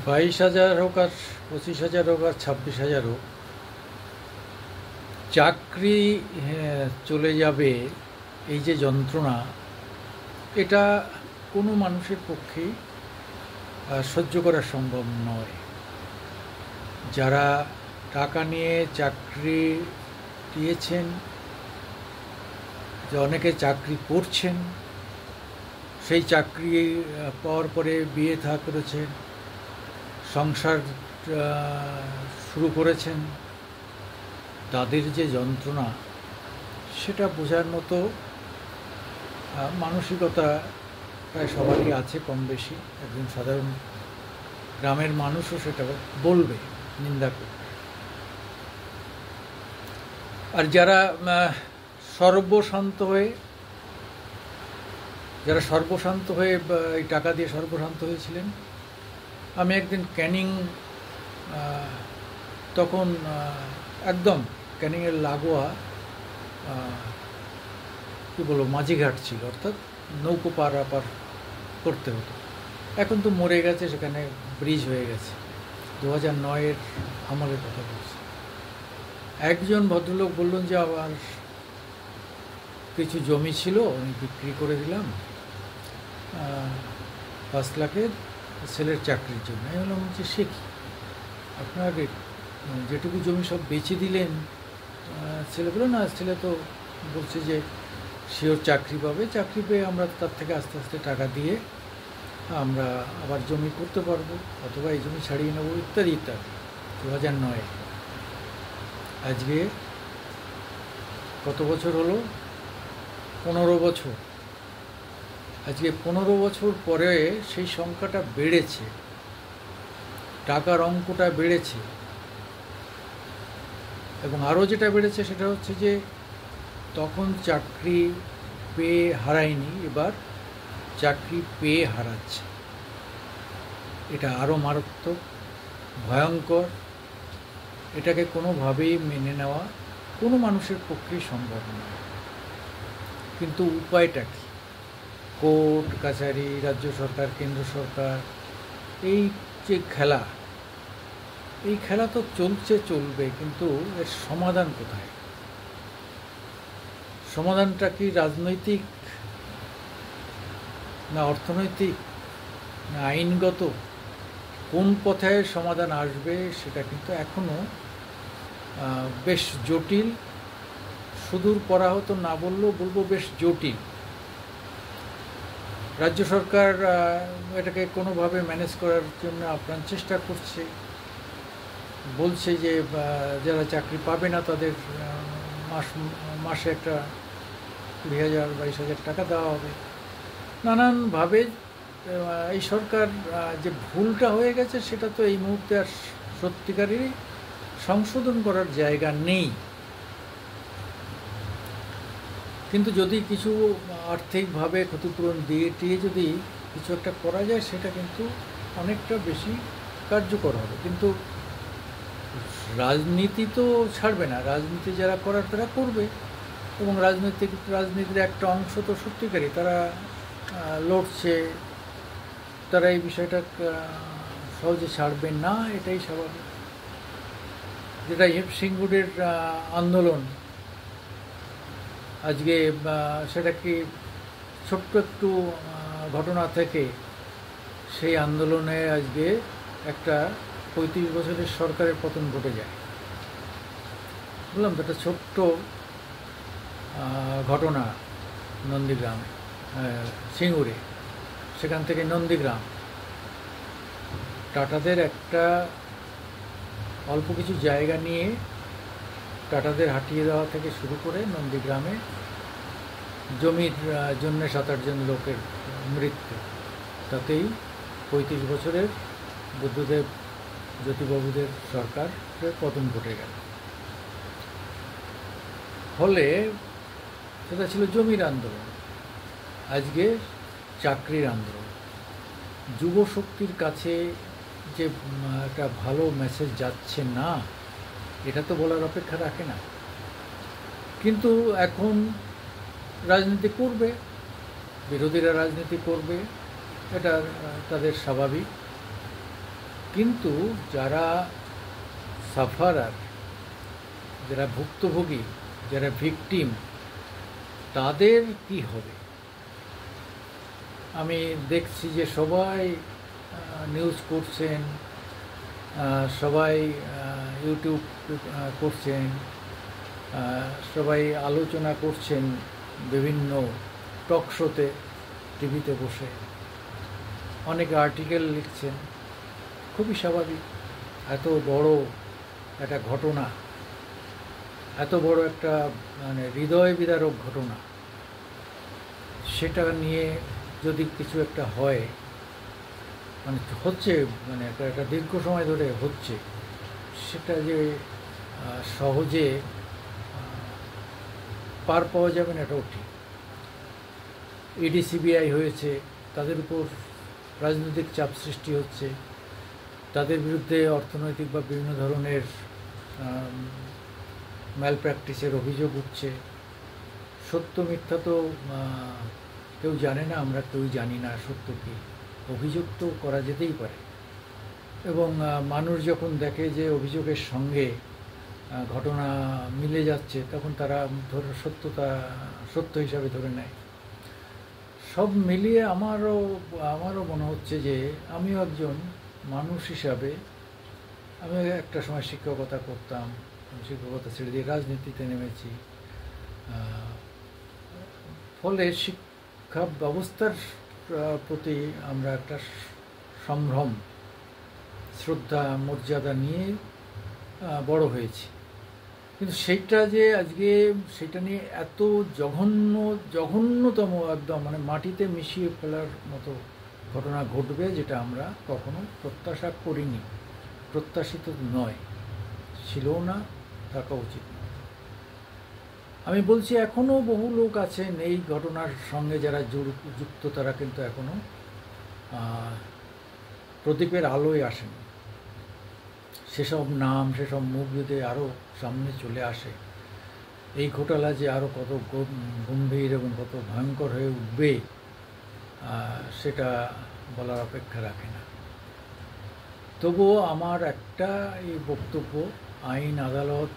22,000 হোক আর 25,000 হোক আর 26,000 হোক, চাকরি চলে যাবে, এই যে যন্ত্রণা, এটা কোনো মানুষের পক্ষেই সহ্য করা সম্ভব নয়। যারা টাকা নিয়ে চাকরি দিয়েছেন, যে অনেকে চাকরি করছেন, সেই চাকরি পাওয়ার পরে বিয়ে থা করেছেন, সংসার শুরু করেছেন, তাদের যে যন্ত্রণা, সেটা বোঝার মতো মানসিকতা প্রায় সবারই আছে কম বেশি। একজন সাধারণ গ্রামের মানুষও সেটা বলবে, নিন্দা করবে। আর যারা সর্বশান্ত হয়ে এই টাকা দিয়ে সর্বশান্ত হয়েছিলেন, আমি একদিন ক্যানিং, তখন একদম ক্যানিংয়ের লাগোয়া কী বলবো, মাঝিঘাট ছিল, অর্থাৎ নৌকো পারাপার করতে হতো। এখন তো মরে গেছে, সেখানে ব্রিজ হয়ে গেছে। 2009-এর আমলের কথা বলছি। একজন ভদ্রলোক বললেন যে আমার কিছু জমি ছিল, আমি বিক্রি করে দিলাম 5 লাখের ছেলের চাকরির জন্য। আমি বললাম যে সে কি, আপনার যেটুকু জমি সব বেচে দিলেন? ছেলে বলল, না, ছেলে তো বলছে যে সেও চাকরি পাবে, চাকরি পেয়ে আমরা তার থেকে আস্তে আস্তে টাকা দিয়ে আমরা আবার জমি করতে পারবো, অথবা এই জমি ছাড়িয়ে নেবো, ইত্যাদি ইত্যাদি। 2009-এ। আজকে কত বছর হলো? 15 বছর। আজকে 15 বছর পরে সেই সংখ্যাটা বেড়েছে, টাকার অঙ্কটা বেড়েছে। এবং আরও যেটা বেড়েছে সেটা হচ্ছে যে তখন চাকরি পেয়ে হারায়নি, এবার চাকরি পেয়ে হারাচ্ছে। এটা আরও মারাত্মক, ভয়ঙ্কর। এটাকে কোনোভাবেই মেনে নেওয়া কোনো মানুষের পক্ষেই সম্ভব নয়। কিন্তু উপায়টা কি? কোর্ট কাছারি, রাজ্য সরকার, কেন্দ্র সরকার, এই যে খেলা, এই খেলা তো চলবে, কিন্তু এর সমাধান কোথায়? সমাধানটা কি রাজনৈতিক, না অর্থনৈতিক, না আইনগত? কোন পথে সমাধান আসবে সেটা কিন্তু এখনও বেশ জটিল। সুদূর পরাহত না বললেও বলবো বেশ জটিল। রাজ্য সরকার এটাকে কোনোভাবে ম্যানেজ করার জন্য আপ্রাণ চেষ্টা করছে, বলছে যে যারা চাকরি পাবে না তাদের মাসে একটা 20,000 22,000 টাকা দেওয়া হবে। নানানভাবে এই সরকার যে ভুলটা হয়ে গেছে সেটা তো এই মুহূর্তে আর সত্যিকারেরই সংশোধন করার জায়গা নেই। কিন্তু যদি কিছু আর্থিকভাবে ক্ষতিপূরণ দিয়ে যদি কিছু একটা করা যায়, সেটা কিন্তু অনেকটা বেশি কার্যকর হবে। কিন্তু রাজনীতি তো ছাড়বে না, রাজনীতি যারা করার তারা করবে, এবং রাজনীতির একটা অংশ তো সত্যিকারই তারা লড়ছে, তারা এই বিষয়টা সহজে ছাড়বে না, এটাই স্বাভাবিক। যেটা সিঙ্গুরের আন্দোলন, আজকে সেটা কি ছোট্ট একটু ঘটনা থেকে সেই আন্দোলনে আজকে একটা 35 বছরের সরকারের পতন ঘটে যায়। বললাম তো, একটা ছোট্ট ঘটনা। নন্দীগ্রাম, সিঙ্গুরে, সেখান থেকে নন্দীগ্রাম, টাটাদের একটা অল্প কিছু জায়গা নিয়ে টাটাদের হাঁটিয়ে দেওয়া থেকে শুরু করে নন্দীগ্রামে জমির জন্য 7-8 জন লোকের মৃত্যু, তাতেই 35 বছরের বুদ্ধদেব জ্যোতিবাবুদের সরকারের পতন ঘটে গেল। ফলে সেটা ছিল জমির আন্দোলন, আজকে চাকরির আন্দোলন। যুব শক্তির কাছে যে একটা ভালো মেসেজ যাচ্ছে না, এটা তো বলার অপেক্ষা রাখে না। কিন্তু এখন রাজনীতি করবে, বিরোধীরা রাজনীতি করবে, এটা তাদের স্বাভাবিক। কিন্তু যারা সাফারার, যারা ভুক্তভোগী, যারা ভিকটিম, তাদের কি হবে? আমি দেখছি যে সবাই নিউজ করছেন, সবাই ইউটিউব করছেন, সবাই আলোচনা করছেন বিভিন্ন টক শোতে, টিভিতে বসে অনেকে আর্টিকেল লিখছেন। খুবই স্বাভাবিক, এত বড় একটা ঘটনা, এত বড় একটা মানে হৃদয় বিদারক ঘটনা, সেটা নিয়ে যদি কিছু একটা হয়, মানে হচ্ছে, মানে একটা দীর্ঘ সময় ধরে হচ্ছে, সেটা যে সহজে পার পাওয়া যাবে না, এটাও ঠিক। ইডি সিবিআই হয়েছে, তাদের উপর রাজনৈতিক চাপ সৃষ্টি হচ্ছে, তাদের বিরুদ্ধে অর্থনৈতিক বা বিভিন্ন ধরনের ম্যাল প্র্যাকটিসের অভিযোগ উঠছে। সত্য মিথ্যা তো কেউ জানে না, আমরা কেউ জানি না সত্য কী। অভিযোগ তো করা যেতেই পারে, এবং মানুষ যখন দেখে যে অভিযোগের সঙ্গে ঘটনা মিলে যাচ্ছে, তখন তারা সত্য হিসাবে ধরে নেয়। সব মিলিয়ে আমারও মনে হচ্ছে যে আমিও একজন মানুষ হিসাবে, আমি একটা সময় শিক্ষকতা করতাম, শিক্ষকতা ছেড়ে দিয়ে রাজনীতিতে নেমেছি। ফলে শিক্ষা ব্যবস্থার প্রতি আমরা একটা সম্ভ্রম, শ্রদ্ধা, মর্যাদা নিয়ে বড় হয়েছি। কিন্তু সেইটা যে আজকে সেটা নিয়ে এত জঘন্যতম একদম মানে মাটিতে মিশিয়ে ফেলার মতো ঘটনা ঘটবে, যেটা আমরা কখনো প্রত্যাশা করিনি, প্রত্যাশিত নয়, ছিলও না, থাকা উচিত না। আমি বলছি এখনও বহু লোক আছেন এই ঘটনার সঙ্গে যারা যুক্ত, তারা কিন্তু এখনও প্রদীপের আলোয় আসেন। সেসব নাম, সেসব মুখ যদি আরও সামনে চলে আসে, এই ঘোটালা যে আরও কত গম্ভীর এবং কত ভয়ঙ্কর হয়ে উঠবে, সেটা বলার অপেক্ষা রাখে না। তবুও আমার একটা এই বক্তব্য, আইন, আদালত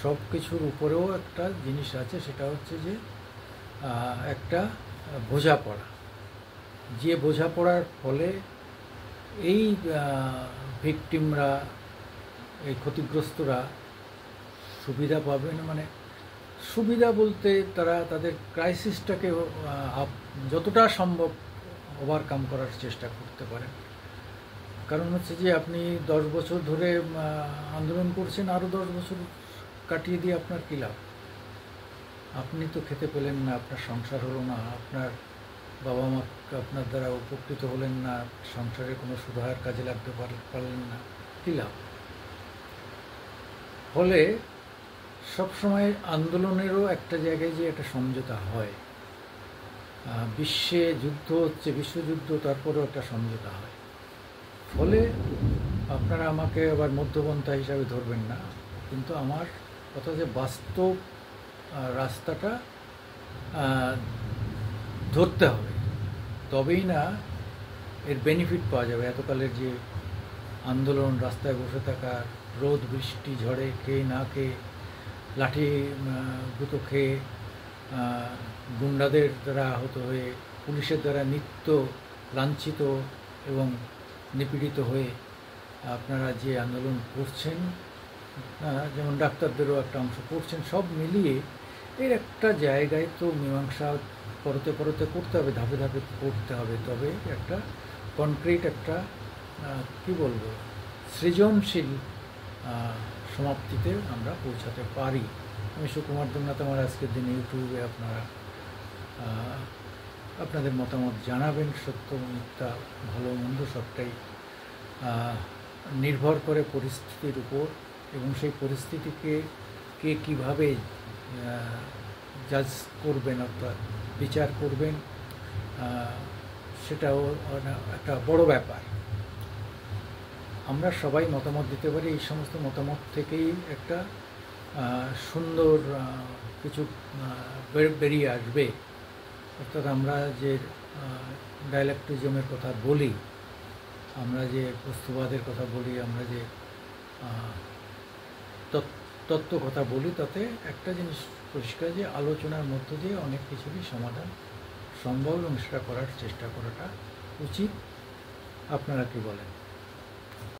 সব কিছুর উপরেও একটা জিনিস আছে, সেটা হচ্ছে যে একটা বোঝাপড়া। যে বোঝাপড়ার ফলে এই ভিকটিমরা, এই ক্ষতিগ্রস্তরা সুবিধা পাবে না, মানে সুবিধা বলতে তারা তাদের ক্রাইসিসটাকে যতটা সম্ভব ওভারকাম করার চেষ্টা করতে পারেন। কারণ হচ্ছে যে আপনি 10 বছর ধরে আন্দোলন করছেন, আরও 10 বছর কাটিয়ে দিয়ে আপনার কী লাভ? আপনি তো খেতে পেলেন না, আপনার সংসার হলো না, আপনার বাবা মা আপনার দ্বারা উপকৃত হলেন না, সংসারে কোনো সুরাহার কাজে লাগতে পারলেন না, কী লাভ? ফলে সবসময় আন্দোলনেরও একটা জায়গায় যে একটা সমঝোতা হয়, বিশ্বে যুদ্ধ হচ্ছে, বিশ্বযুদ্ধ, তারপরেও একটা সমঝোতা হয়। ফলে আপনারা আমাকে আবার মধ্যপন্থা হিসাবে ধরবেন না, কিন্তু আমার কথা যে বাস্তব রাস্তাটা ধরতে হবে, তবেই না এর বেনিফিট পাওয়া যাবে। এতকালের যে আন্দোলন, রাস্তায় বসে থাকা, রোদ বৃষ্টি ঝড়ে খেয়ে না খেয়ে, লাঠি গুঁতো খেয়ে, গুন্ডাদের দ্বারা আহত হয়ে, পুলিশের দ্বারা নিত্য লাঞ্ছিত এবং নিপীড়িত হয়ে আপনারা যে আন্দোলন করছেন, যেমন ডাক্তারদেরও একটা অংশ করছেন, সব মিলিয়ে এর একটা জায়গায় তো মীমাংসা পরতে পরতে করতে হবে, ধাপে ধাপে করতে হবে, তবে একটা কনক্রিট একটা কী বলবো, সৃজনশীল সমাপ্তিতে আমরা পৌঁছাতে পারি। আমি সুকুমার দেবনাথ, আমার আজকের দিনে ইউটিউবে আপনাদের মতামত জানাবেন। সত্য মিথ্যা, ভালো মন্দ সবটাই নির্ভর করে পরিস্থিতির উপর, এবং সেই পরিস্থিতিকে কে কীভাবে জাজ করবেন, অর্থাৎ বিচার করবেন, সেটাও একটা বড় ব্যাপার। আমরা সবাই মতামত দিতে পারি, এই সমস্ত মতামত থেকেই একটা সুন্দর কিছু বেরিয়ে আসবে। অর্থাৎ আমরা যে ডায়ালেক্টিজমের কথা বলি, আমরা যে বস্তুবাদের কথা বলি, আমরা যে আহ, তত্ত্ব কথা বলি, তাতে একটা জিনিস পরিষ্কার যে আলোচনার মধ্য দিয়ে অনেক কিছুরই সমাধান সম্ভব এবং সেটা করার চেষ্টা করাটা উচিত। আপনারা কি বলেন?